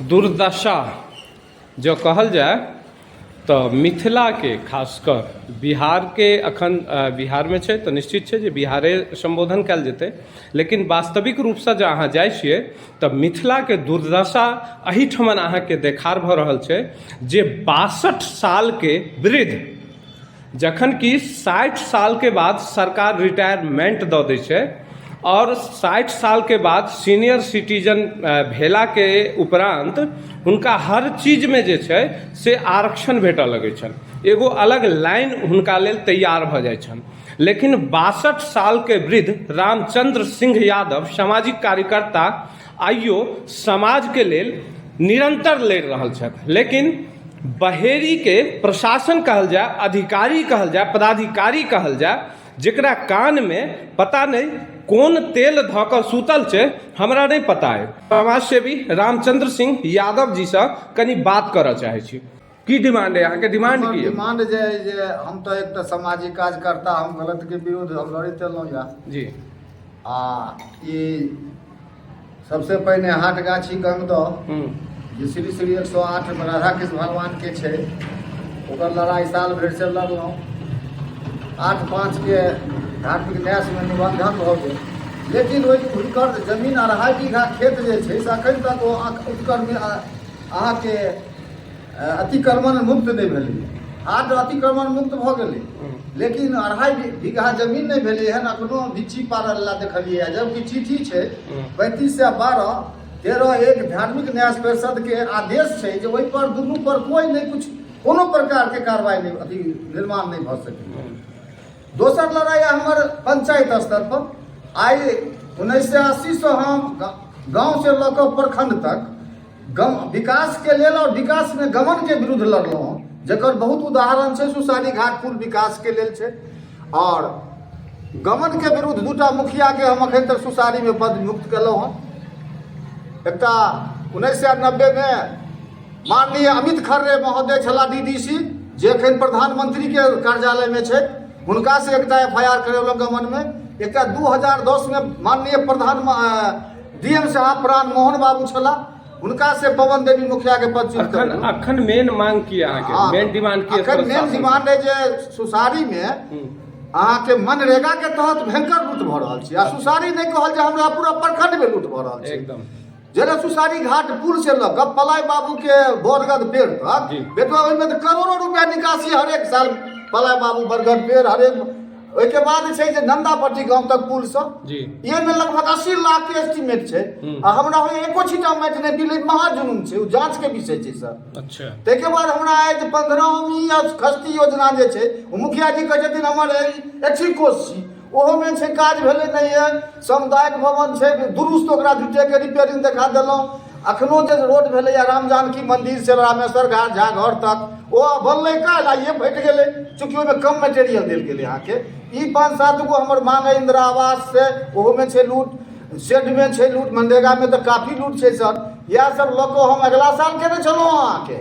दुर्दशा जो कहल जाए तो मिथिला के खासकर बिहार के अखन बिहार में छे तो निश्चित छे जे बिहारे संबोधन कल जेतै, लेकिन वास्तविक रूप से जो अहाँ जाइ छियै तो मिथिला के दुर्दशा एहिठमन अहाँ के देखार भ रहल छे जे 62 साल के वृद्ध जखन कि 60 साल के बाद सरकार रिटायरमेंट दऽ दै छै और 60 साल के बाद सीनियर सिटीजन भेला के उपरांत हुनका हर चीज में जे छै से आरक्षण भेटऽ लगै छनि, एगो अलग लाइन हुनका लेल तैयार भऽ जाइ छनि। लेकिन 62 साल के वृद्ध रामचंद्र सिंह यादव सामाजिक कार्यकर्ता आइयो समाज के लेल निरंतर लड़ि रहल छथि, लेकिन बहेरी के प्रशासन कहल जाए, अधिकारी कहल जाए, पदाधिकारी कहल जाए, जेकरा कान में पता नहीं कौन तेल धऽ कऽ सुतल छै हमरा नहीं पता है। समाज सेवी रामचंद्र सिंह यादव जी से कनी बात करऽ चाहे छी। की डिमांड है यहाँ के? डिमांड की डिमांड जे हम तो एक सामाजिक कार्यकर्ता, हम गलत के विरुद्ध हम लड़ैत एलहुँ या जी। ई सबसे पहले हाटगाछी गंग जे श्री श्री 108 राधा कृष्ण भगवान के छै ओकर लड़ाई साल भरि से लड़लहुँ। 8/5 के धार्मिक न्यास में निबंधन भऽ गेल, लेकिन हुनकर जमीन 2.5 बीघा खेत जे छै से अखन तक ओ अहाँके अतिक्रमण मुक्त नहीं भेलै। आठ अतिक्रमण मुक्त भऽ गेलै, लेकिन 2.5 बीघा जमीन नहीं भेलै हन, अखनो बिच्छी पारल ला देखलियै। जबकि चिट्ठी छै 35 से 12 13 धार्मिक न्यास परिषद के आदेश छै जे ओहि पर दुनू पर कोई नहीं कुछ कोनो प्रकार के कार्रवाई नहीं अथी निर्माण नहीं भऽ सकै। दोसर लड़ाई हमर पंचायत स्तर पर आई 1980 से हम गांव से लऽ कऽ प्रखंड तक विकास के लेल और विकास में गमन के विरुद्ध लड़लहुँ, जकर बहुत उदाहरण छै। सुसारी घाट पुल विकास के लेल छै और गमन के विरुद्ध 2टा मुखिया के हम अखन तक सुसारी में पद मुक्त केलहुँ हँ। एकटा 1990 में माननीय अमित खर्रे महोदय छला DDC, जे अखन प्रधानमंत्री के कार्यालय में छै, हुनका से एकटा FIR करेलहुँ गमन में। एकटा 2010 में माननीय DM साहब प्राण मोहन बाबू छला, हुनका से पवन देवी मुखिया के पद चुन कर। अखन मेन मांग की अहाँ के? मेन डिमांड की? अखन मेन डिमांड है जे सुसारी में अहाँ के मनरेगा के तहत भयंकर लूट भऽ रहल छै। आ सुसारी नहीं कहल जे हमरा पूरा प्रखंड में लूट भऽ रहल छै एकदम। जेना सुसारी घाट पुल से लऽ कऽ पलाय बाबू के बरगद पेड़ तक बेटवा ओहिमे तऽ करोड़ों रुपया निकासी हर एक साल पलाय बाबू बरगद पेड़ हरेक। ओहिके बाद छै जे नंदापट्टी गांव तक पुल सब ये में लगभग 80 लाख के एस्टीमेट छै। आ हमरा होय एको छीटा माटि नहीं मिलै, महाजुलुम छै, ओ जांच के विषय छै सर। अच्छा। ताहिके बाद हमरा आइ 15वीं या खस्ती योजना जे छै ओ मुखिया जी कहै छथिन हमर 80 कोस छी, ओहो में छै काज भेलै नहीं है। सामुदायिक भवन छै दुरुस्त, ओकरा झुटे के रिपेयरिंग देखा देलहुँ। अखनो जे रोड भेलै राम जानकी मंदिर से रामेश्वर घाट झाघर तक ओ बनलै काल्हि, आइए फटि गेलै, चूँकि ओहिमे कम मटेरियल देल गेलै। अहाँके ई 5-7 गो हमर मांग है इंदिरा आवास से, ओहो में छै लूट, शेड में छै लूट, मनरेगा में तो काफी लूट छै सर। इएह सब लऽ कऽ हम अगला साल केने छलहुँ अहाँके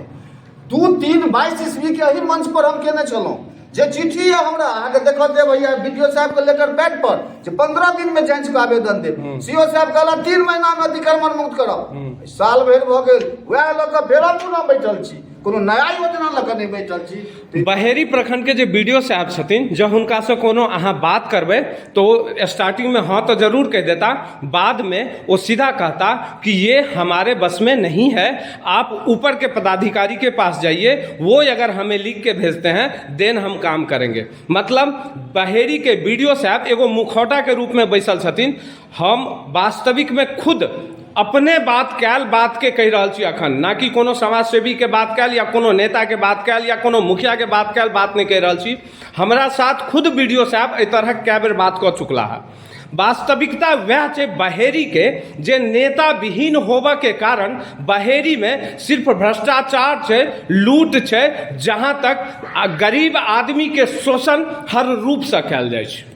2-3-22 ईस्वी के एही मंच पर हम केने छलहुँ। जे चिट्ठी है हमरा अहाँके देखऽ देब भैया BDO साहब के लेकर पैड पर जे 15 दिन में जांच के आवेदन देब। CO साहब कहला 3 महीना में अतिक्रमण मुक्त करब। साल भरि भऽ गेल, वएह लऽ कऽ फेर पुनः बैठल छी, कोनो नया योजना लऽ कऽ नहीं बैठल छी। बहेरी प्रखंड के जे BDO साहब छथिन, जब हुनका से कोनो अहाँ बात करबै तो स्टार्टिंग में हाँ तो जरूर कह देता, बाद में वो सीधा कहता कि ये हमारे बस में नहीं है, आप ऊपर के पदाधिकारी के पास जाइए, वो अगर हमें लिख के भेजते हैं देन हम काम करेंगे। मतलब बहेरी के BDO साहब एगो मुखौटा के रूप में बैसल छथिन। हम वास्तविक में खुद अपने बात के कह रहा छी अखन, ना कि कोनो समाज सेवी के बात कैल या कोनो नेता के बात कैल या कोनो मुखिया के बात कैल बात नहीं कह रहा छी। हमरा साथ खुद BDO साहब एहि तरह कै बेर बात कऽ चुकला है। वास्तविकता वह छै बहेरी के जे नेता विहीन होबऽ के कारण बहेरी में सिर्फ भ्रष्टाचार छै, लूट छै, जहां तक गरीब आदमी के शोषण हर रूप से कैल जाइ छै।